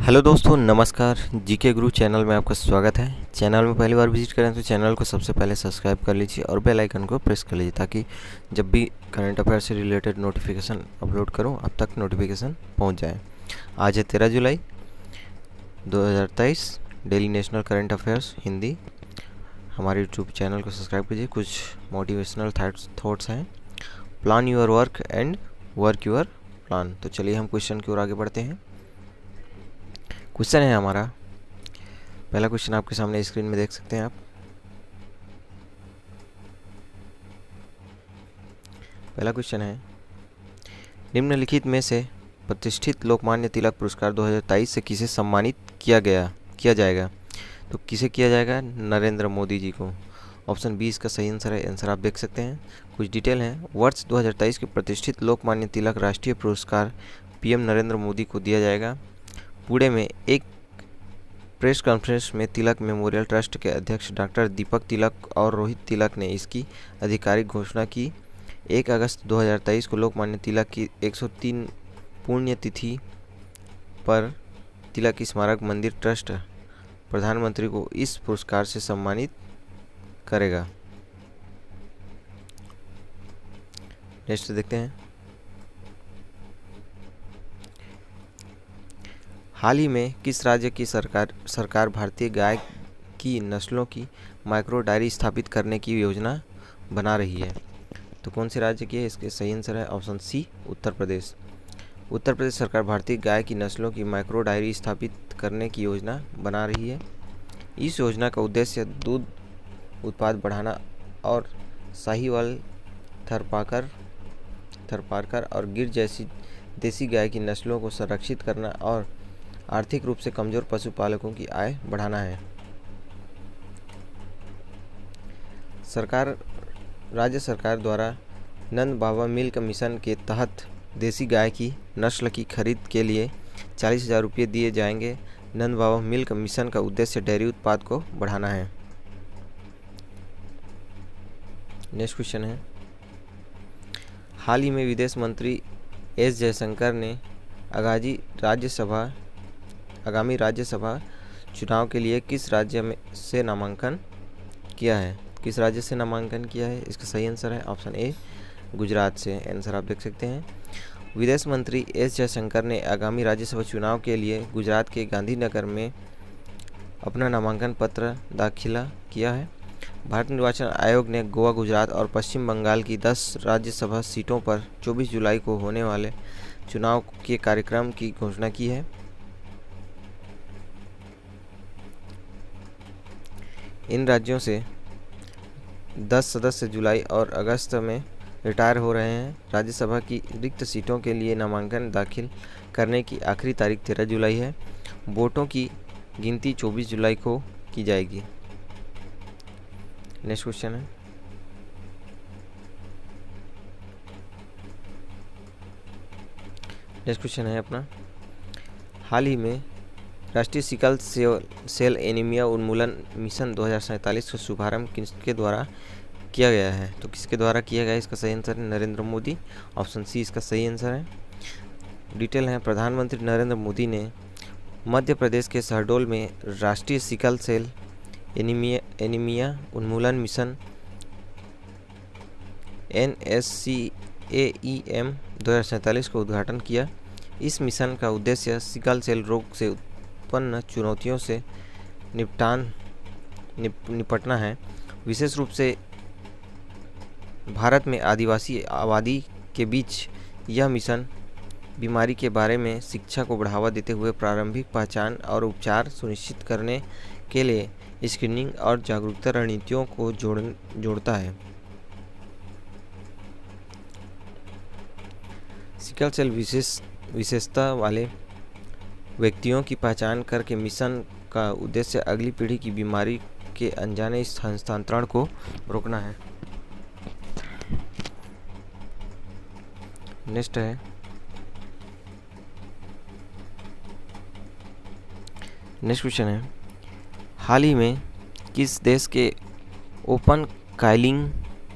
Hello दोस्तों, नमस्कार। GK गुरु channel में आपका स्वागत है। चैनल में पहली बार विजिट करें तो चैनल को सबसे पहले सब्सक्राइब कर लीजिए और बेल आइकन को प्रेस कर लीजिए ताकि जब भी करंट अफेयर से रिलेटेड नोटिफिकेशन अपलोड करूं आप तक नोटिफिकेशन पहुंच जाए। आज है 13 जुलाई 2023। Daily national current affairs Hindi. हमारे यूट्यूब चैनल को सब्सक्राइब कीजिए। कुछ मोटिवेशनल थॉट्स हैं। Plan your work and work your plan. तो चलिए हम क्वेश्चन की ओर आगे बढ़ते हैं। क्वेश्चन है हमारा, पहला क्वेश्चन आपके सामने स्क्रीन में देख सकते हैं आप। पहला क्वेश्चन है, निम्नलिखित में से प्रतिष्ठित लोकमान्य तिलक पुरस्कार 2023 से किसे सम्मानित किया जाएगा। तो किसे किया जाएगा? नरेंद्र मोदी जी को। ऑप्शन बी इसका सही आंसर है। आंसर आप देख सकते हैं। कुछ डिटेल हैं। वर्ष 2023 के प्रतिष्ठित लोकमान्य तिलक राष्ट्रीय पुरस्कार पीएम नरेंद्र मोदी को दिया जाएगा। पुणे में एक प्रेस कॉन्फ्रेंस में तिलक मेमोरियल ट्रस्ट के अध्यक्ष डॉक्टर दीपक तिलक और रोहित तिलक ने इसकी आधिकारिक घोषणा की। 1 अगस्त 2023 को लोकमान्य तिलक की 103 पुण्यतिथि पर तिलक स्मारक मंदिर ट्रस्ट प्रधानमंत्री को इस पुरस्कार से सम्मानित करेगा। नेक्स्ट देखते हैं। हाल ही में किस राज्य की सरकार भारतीय गाय की नस्लों की माइक्रो डायरी स्थापित करने की योजना बना रही है। तो कौन से राज्य की है? इसके सही आंसर है ऑप्शन सी, उत्तर प्रदेश। उत्तर प्रदेश सरकार भारतीय गाय की नस्लों की माइक्रो डायरी स्थापित करने की योजना बना रही है। इस योजना का उद्देश्य दूध उत्पाद बढ़ाना और साहीवाल, थरपारकर और गिर जैसी देसी गाय की नस्लों को संरक्षित करना और आर्थिक रूप से कमजोर पशुपालकों की आय बढ़ाना है। राज्य सरकार द्वारा नंद बाबा मिल्क मिशन के तहत देसी गाय की नस्ल की खरीद के लिए 40,000 रुपये दिए जाएंगे। नंद बाबा मिल्क मिशन का उद्देश्य डेयरी उत्पाद को बढ़ाना है। नेक्स्ट क्वेश्चन है, हाल ही में विदेश मंत्री एस जयशंकर ने आगामी राज्यसभा चुनाव के लिए किस राज्य से नामांकन किया है? किस राज्य से नामांकन किया है? इसका सही आंसर है ऑप्शन ए, गुजरात से। आंसर आप देख सकते हैं। विदेश मंत्री एस जयशंकर ने आगामी राज्यसभा चुनाव के लिए गुजरात के गांधीनगर में अपना नामांकन पत्र दाखिला किया है। भारत निर्वाचन आयोग ने गोवा, गुजरात और पश्चिम बंगाल की 10 राज्यसभा सीटों पर 24 जुलाई को होने वाले चुनाव के कार्यक्रम की घोषणा की है। इन राज्यों से 10 सदस्य जुलाई और अगस्त में रिटायर हो रहे हैं। राज्यसभा की रिक्त सीटों के लिए नामांकन दाखिल करने की आखिरी तारीख 13 जुलाई है। वोटों की गिनती 24 जुलाई को की जाएगी। नेक्स्ट क्वेश्चन है, अपना, हाल ही में राष्ट्रीय सिकल सेल एनीमिया उन्मूलन मिशन 2047 का शुभारंभ किसके द्वारा किया गया है? तो किसके द्वारा किया गया है? इसका सही आंसर है नरेंद्र मोदी। ऑप्शन सी इसका सही आंसर है। डिटेल है, प्रधानमंत्री नरेंद्र मोदी ने मध्य प्रदेश के शहडोल में राष्ट्रीय सिकल सेल एनीमिया उन्मूलन मिशन NSCAEM 2047 का उद्घाटन किया। इस मिशन का उद्देश्य सिकल सेल रोग से उत्पन्न चुनौतियों से निपटना है। विशेष रूप से भारत में आदिवासी आबादी के बीच यह मिशन बीमारी के बारे में शिक्षा को बढ़ावा देते हुए प्रारंभिक पहचान और उपचार सुनिश्चित करने के लिए स्क्रीनिंग और जागरूकता रणनीतियों को जोड़ता है। सिकल सेल विशेषता वाले व्यक्तियों की पहचान करके मिशन का उद्देश्य अगली पीढ़ी की बीमारी के अनजाने हस्तांतरण को रोकना है। नेक्स्ट क्वेश्चन है, हाल ही में किस देश के ओपन काइलिंग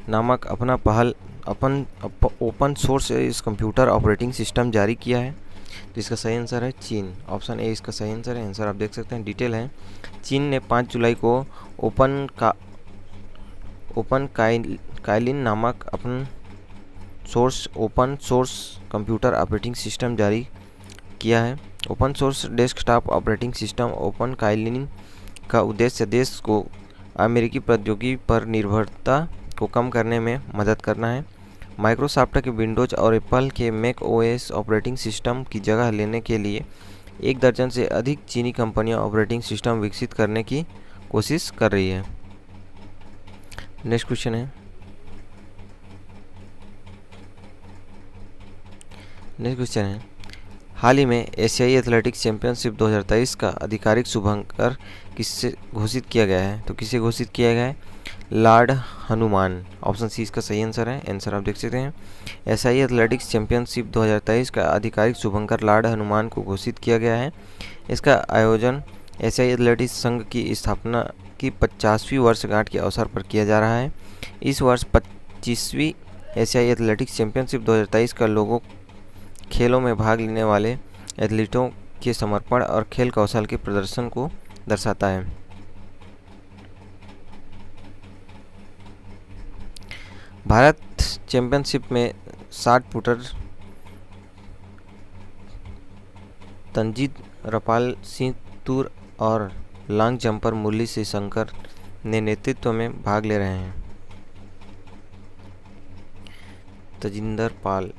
नामक अपना open source computer operating system जारी किया है? तो इसका सही आंसर है चीन। ऑप्शन ए इसका सही आंसर है। आंसर आप देख सकते हैं, डिटेल है। चीन ने 5 जुलाई को ओपन काइलिन नामक open source computer operating system जारी किया है। Open source desktop operating system open Kaelin का उद्देश्य देश को अमेरिकी प्रौद्योगिकी पर निर्भरता को कम करने में मदद करना है। माइक्रोसॉफ्ट के विंडोज और एप्पल के मैक ओएस ऑपरेटिंग सिस्टम की जगह लेने के लिए 1 दर्जन से अधिक चीनी कंपनियां ऑपरेटिंग सिस्टम विकसित करने की कोशिश कर रही है। नेक्स्ट क्वेश्चन है, हाल ही में एशियाई एथलेटिक्स चैंपियनशिप 2023 का आधिकारिक शुभारंभ किससे घोषित किया गया है? तो किसे घोषित किया गया है? लॉर्ड हनुमान। ऑप्शन सी इसका सही आंसर है। आंसर आप देख सकते हैं, एशियाई एथलेटिक्स चैंपियनशिप 2023 का आधिकारिक शुभारंभ लॉर्ड हनुमान को घोषित किया गया है। इसका आयोजन एशियाई एथलेटिक्स संघ की स्थापना की 50वीं वर्षगांठ के अवसर पर किया जा रहा है। इस वर्ष 25वीं एशियाई एथलेटिक्स चैंपियनशिप 2023 का लोगो खेलों में भाग लेने वाले एथलीटों के समर्पण और खेल कौशल के प्रदर्शन को दर्शाता है। भारत चैंपियनशिप में 60 फुटर तंजीद रपाल सिंह तूर और लॉन्ग जंपर मुरली से शंकर ने नेतृत्व में भाग ले रहे हैं। तजिंदर पाल।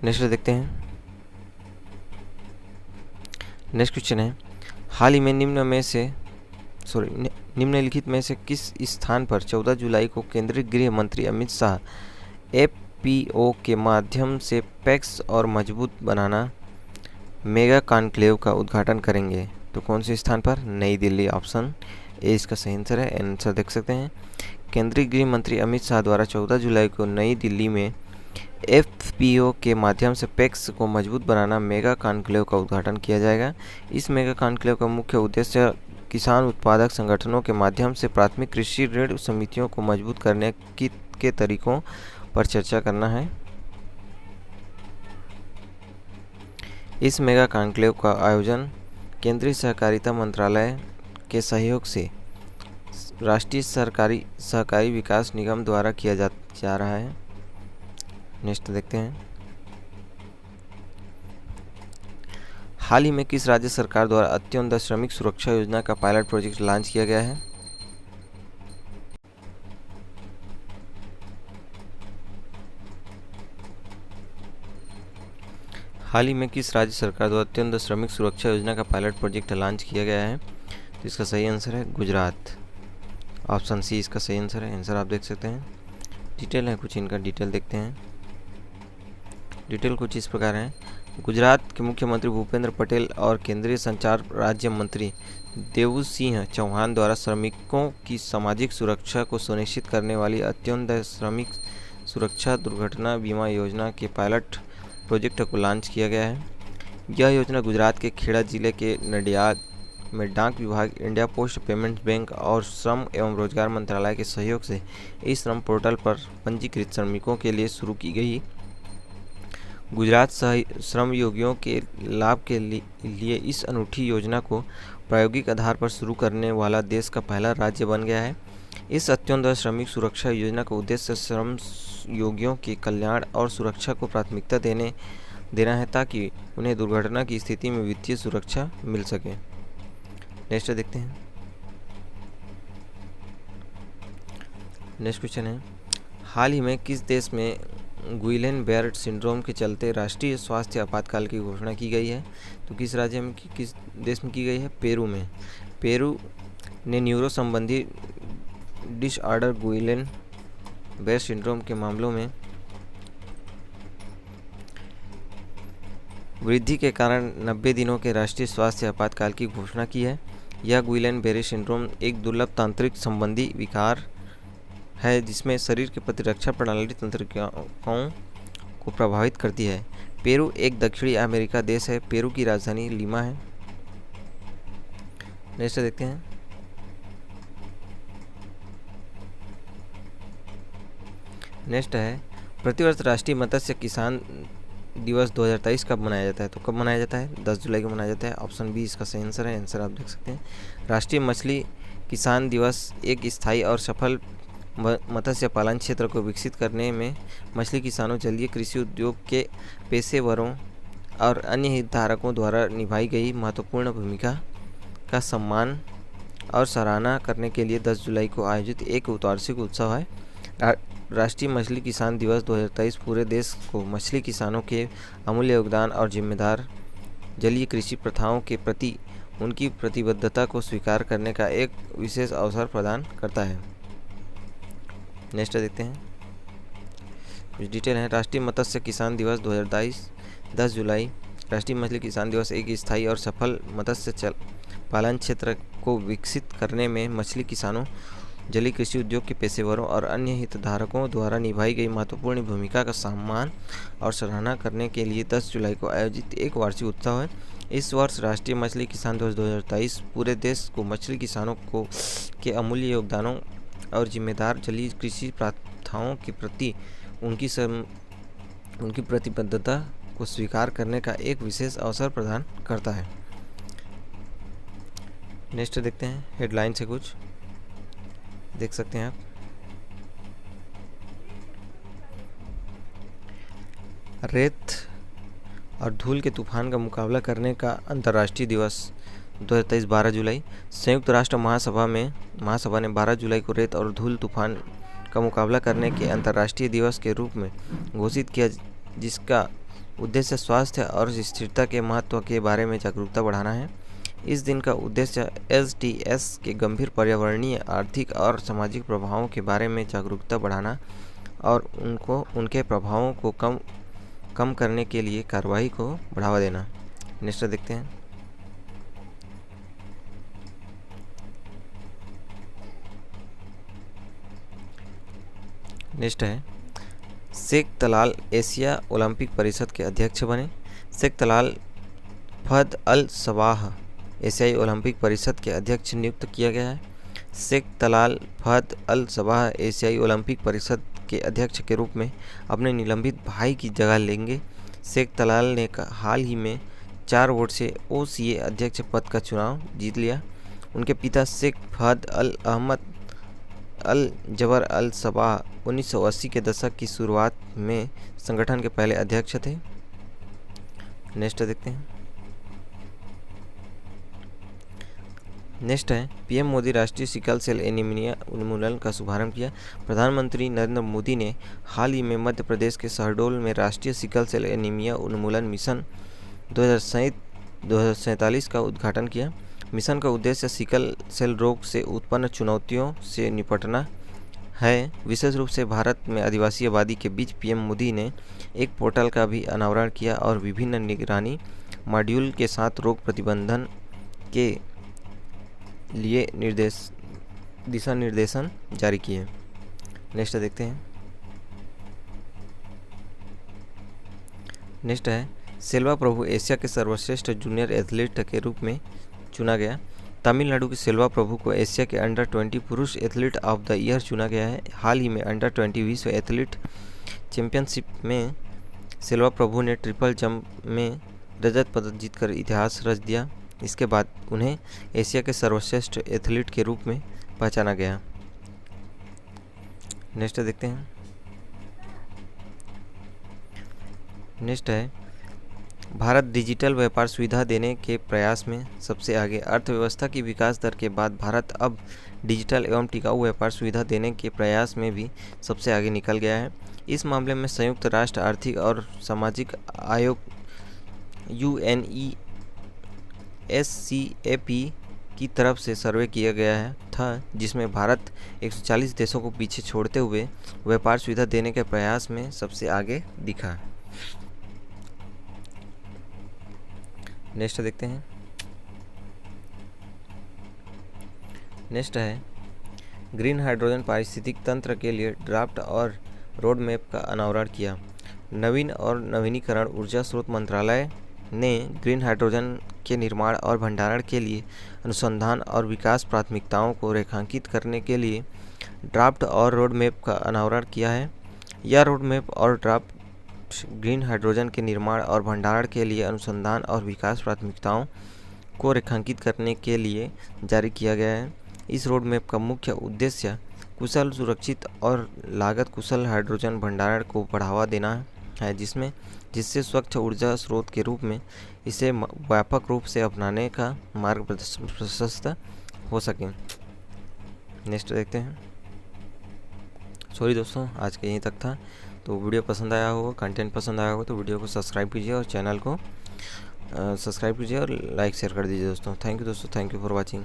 नेक्स्ट देखते हैं, नेक्स्ट क्वेश्चन है, हाल ही में निम्नलिखित में से किस स्थान पर 14 जुलाई को केंद्रीय गृह मंत्री अमित शाह एफपीओ के माध्यम से पैक्स और मजबूत बनाना मेगा कॉन्क्लेव का उद्घाटन करेंगे? तो कौन से स्थान पर? नई दिल्ली। ऑप्शन ए इसका सही आंसर है। आंसर देख सकते हैं, केंद्रीय गृह मंत्री अमित शाह द्वारा 14 जुलाई को नई दिल्ली में एफपीओ के माध्यम से पैक्स को मजबूत बनाना मेगा कॉन्क्लेव का उद्घाटन किया जाएगा। इस मेगा कॉन्क्लेव का मुख्य उद्देश्य किसान उत्पादक संगठनों के माध्यम से प्राथमिक कृषि ऋण समितियों को मजबूत करने के तरीकों पर चर्चा करना है। इस मेगा कॉन्क्लेव का आयोजन केंद्रीय सहकारिता मंत्रालय के सहयोग से राष्ट्रीय सहकारी विकास निगम द्वारा किया जा रहा है। नेक्स्ट देखते हैं, हाल ही में किस राज्य सरकार द्वारा अंत्योदय श्रमिक सुरक्षा योजना का पायलट प्रोजेक्ट लॉन्च किया गया है? हाल ही में किस राज्य सरकार द्वारा अंत्योदय श्रमिक सुरक्षा योजना का पायलट प्रोजेक्ट लॉन्च किया गया है? तो इसका सही आंसर है गुजरात। ऑप्शन सी इसका सही आंसर है। आंसर आप देख सकते हैं, डिटेल है कुछ, इनका डिटेल देखते हैं। डिटेल कुछ इस प्रकार है, गुजरात के मुख्यमंत्री भूपेंद्र पटेल और केंद्रीय संचार राज्य मंत्री देवसिंह चौहान द्वारा श्रमिकों की सामाजिक सुरक्षा को सुनिश्चित करने वाली अंत्योदय श्रमिक सुरक्षा दुर्घटना बीमा योजना के पायलट प्रोजेक्ट को लॉन्च किया गया है। यह योजना गुजरात के खेड़ा जिले के नडियाद में डाक विभाग, इंडिया पोस्ट पेमेंट्स बैंक और श्रम एवं रोजगार मंत्रालय के सहयोग से इस श्रम पोर्टल पर पंजीकृत श्रमिकों के लिए शुरू की गई। गुजरात श्रम योगियों के लाभ के लिए इस अनूठी योजना को प्रायोगिक आधार पर शुरू करने वाला देश का पहला राज्य बन गया है। इस अंत्योदय श्रमिक सुरक्षा योजना का उद्देश्य श्रम योगियों के कल्याण और सुरक्षा को प्राथमिकता देना है ताकि उन्हें दुर्घटना की स्थिति में वित्तीय सुरक्षा मिल सके। नेक्स्ट देखते हैं, नेक्स्ट क्वेश्चन है, हाल ही में किस देश में गुइलेन-बेयर सिंड्रोम के चलते राष्ट्रीय स्वास्थ्य आपातकाल की घोषणा की गई है? तो किस राज्य में, किस देश में की गई है? पेरू में। पेरू ने न्यूरो संबंधी डिसऑर्डर गुइलेन-बेयर सिंड्रोम के मामलों में वृद्धि के कारण 90 दिनों के राष्ट्रीय स्वास्थ्य आपातकाल की घोषणा की है। यह गुइलेन-बेरे सिंड्रोम एक दुर्लभ तांत्रिक संबंधी विकार है जिसमें शरीर के प्रतिरक्षा प्रणाली तंत्रिकाओं को प्रभावित करती है। पेरू एक दक्षिणी अमेरिका देश है। पेरू की राजधानी लीमा है। नेक्स्ट देखते हैं, नेक्स्ट है, प्रतिवर्ष राष्ट्रीय मत्स्य किसान दिवस 2023 कब मनाया जाता है? तो कब मनाया जाता है? 10 जुलाई को मनाया जाता है। ऑप्शन बी इसका सही आंसर है। आंसर आप देख सकते हैं। राष्ट्रीय मछली किसान दिवस एक स्थायी और सफल मत्स्य पालन क्षेत्र को विकसित करने में मछली किसानों, जलीय कृषि उद्योग के पेशेवरों और अन्य हितधारकों द्वारा निभाई गई महत्वपूर्ण भूमिका का सम्मान और सराहना करने के लिए 10 जुलाई को आयोजित एक वार्षिक उत्सव है। राष्ट्रीय मछली किसान दिवस 2023 पूरे देश को मछली किसानों के अमूल्य योगदान और जिम्मेदार जलीय कृषि प्रथाओं के प्रति उनकी प्रतिबद्धता को स्वीकार करने का एक विशेष अवसर प्रदान करता है। नेक्स्ट देखते हैं, कुछ डिटेल है। राष्ट्रीय मत्स्य किसान दिवस 2023 10 जुलाई। राष्ट्रीय मछली किसान दिवस एक स्थायी और सफल मत्स्य पालन क्षेत्र को विकसित करने में मछली किसानों, जलीय कृषि उद्योग के पेशेवरों और अन्य हितधारकों द्वारा निभाई गई महत्वपूर्ण भूमिका का सम्मान और सराहना करने के लिए 10 जुलाई को आयोजित एक वार्षिक उत्सव है। इस वर्ष राष्ट्रीय मछली किसान दिवस 2023 पूरे देश को मछली किसानों को के अमूल्य योगदानों और जिम्मेदार जलीय कृषि प्रथाओं के प्रति उनकी प्रतिबद्धता को स्वीकार करने का एक विशेष अवसर प्रदान करता है। नेक्स्ट देखते हैं, हेडलाइन से कुछ देख सकते हैं आप। रेत और धूल के तूफान का मुकाबला करने का अंतर्राष्ट्रीय दिवस 2023 12 जुलाई। संयुक्त राष्ट्र महासभा ने 12 जुलाई को रेत और धूल तूफान का मुकाबला करने के अंतर्राष्ट्रीय दिवस के रूप में घोषित किया, जिसका उद्देश्य स्वास्थ्य और स्थिरता के महत्व के बारे में जागरूकता बढ़ाना है। इस दिन का उद्देश्य STS के गंभीर पर्यावरणीय, आर्थिक और सामाजिक प्रभावों के बारे में जागरूकता बढ़ाना और उनके प्रभावों को कम करने के लिए कार्रवाई को बढ़ावा देना। नेक्स्ट देखते हैं, नेक्स्ट है शेख तलाल एशिया ओलंपिक परिषद के अध्यक्ष बने। शेख तलाल फहद अल सबाह एशियाई ओलंपिक परिषद के अध्यक्ष नियुक्त किया गया है। शेख तलाल फहद अल सबाह एशियाई ओलंपिक परिषद के अध्यक्ष के रूप में अपने निलंबित भाई की जगह लेंगे। शेख तलाल ने हाल ही में 4 वोट से OCA अध्यक्ष पद का चुनाव जीत लिया। उनके पिता शेख फहद अल अहमद अल जबर अल सबाह 1980 के दशक की शुरुआत में संगठन के पहले अध्यक्ष थे। नेक्स्ट देखते हैं, नेक्स्ट है PM मोदी राष्ट्रीय सिकल सेल एनीमिया उन्मूलन का शुभारंभ किया। प्रधानमंत्री नरेंद्र मोदी ने हाल ही में मध्य प्रदेश के शहडोल में राष्ट्रीय सिकल सेल एनीमिया उन्मूलन मिशन 2047 का उद्घाटन किया। मिशन का उद्देश्य सिकल सेल रोग से उत्पन्न चुनौतियों से निपटना है। विशेष रूप से भारत में आदिवासी आबादी के बीच PM मोदी ने एक पोर्टल का भी अनावरण किया और विभिन्न निगरानी मॉड्यूल के साथ रोग प्रतिबंधन के लिए दिशा निर्देशन जारी किए। नेक्स्ट देखते हैं, नेक्स्ट है सेल्वा प्रभु एशिया के सर्वश्रेष्ठ जूनियर एथलीट के रूप में चुना गया। तमिलनाडु के सेल्वा प्रभु को एशिया के अंडर-20 पुरुष एथलीट ऑफ द ईयर चुना गया है। हाल ही में अंडर-20 विश्व एथलीट चैंपियनशिप में सेल्वा प्रभु ने ट्रिपल जंप में रजत पदक जीतकर इतिहास रच दिया। इसके बाद उन्हें एशिया के सर्वश्रेष्ठ एथलीट के रूप में पहचाना गया। नेक्स्ट देखते हैं, नेक्स्ट है भारत डिजिटल व्यापार सुविधा देने के प्रयास में सबसे आगे। अर्थव्यवस्था की विकास दर के बाद भारत अब डिजिटल एवं टिकाऊ व्यापार सुविधा देने के प्रयास में भी सबसे आगे निकल गया है। इस मामले में संयुक्त राष्ट्र आर्थिक और सामाजिक आयोग UNESCAP की तरफ से सर्वे किया गया था, जिसमें भारत 140 देशों को पीछे छोड़ते हुए व्यापार सुविधा देने के प्रयास में सबसे आगे दिखा। नेक्स्ट देखते हैं, नेक्स्ट है ग्रीन हाइड्रोजन पारिस्थितिक तंत्र के लिए ड्राफ्ट और रोड मैप का अनावरण किया। नवीन और नवीनीकरण ऊर्जा स्रोत मंत्रालय ने ग्रीन हाइड्रोजन के निर्माण और भंडारण के लिए अनुसंधान और विकास प्राथमिकताओं को रेखांकित करने के लिए ड्राफ्ट और रोड मैप का अनावरण किया है। यह रोड मैप और ड्राफ्ट ग्रीन हाइड्रोजन के निर्माण और भंडारण के लिए अनुसंधान और विकास प्राथमिकताओं को रेखांकित करने के लिए जारी किया गया है। इस रोड मैप का मुख्य उद्देश्य कुशल, सुरक्षित और लागत कुशल हाइड्रोजन भंडारण को बढ़ावा देना है, जिससे स्वच्छ ऊर्जा स्रोत के रूप में इसे व्यापक रूप से अपनाने का मार्ग प्रशस्त हो सके। नेक्स्ट देखते हैं। सॉरी दोस्तों, आज के यहीं तक था। तो वीडियो पसंद आया होगा, कंटेंट पसंद आया होगा तो वीडियो को सब्सक्राइब कीजिए और चैनल को सब्सक्राइब कीजिए और लाइक शेयर कर दीजिए दोस्तों। थैंक यू दोस्तों, थैंक यू फॉर वॉचिंग।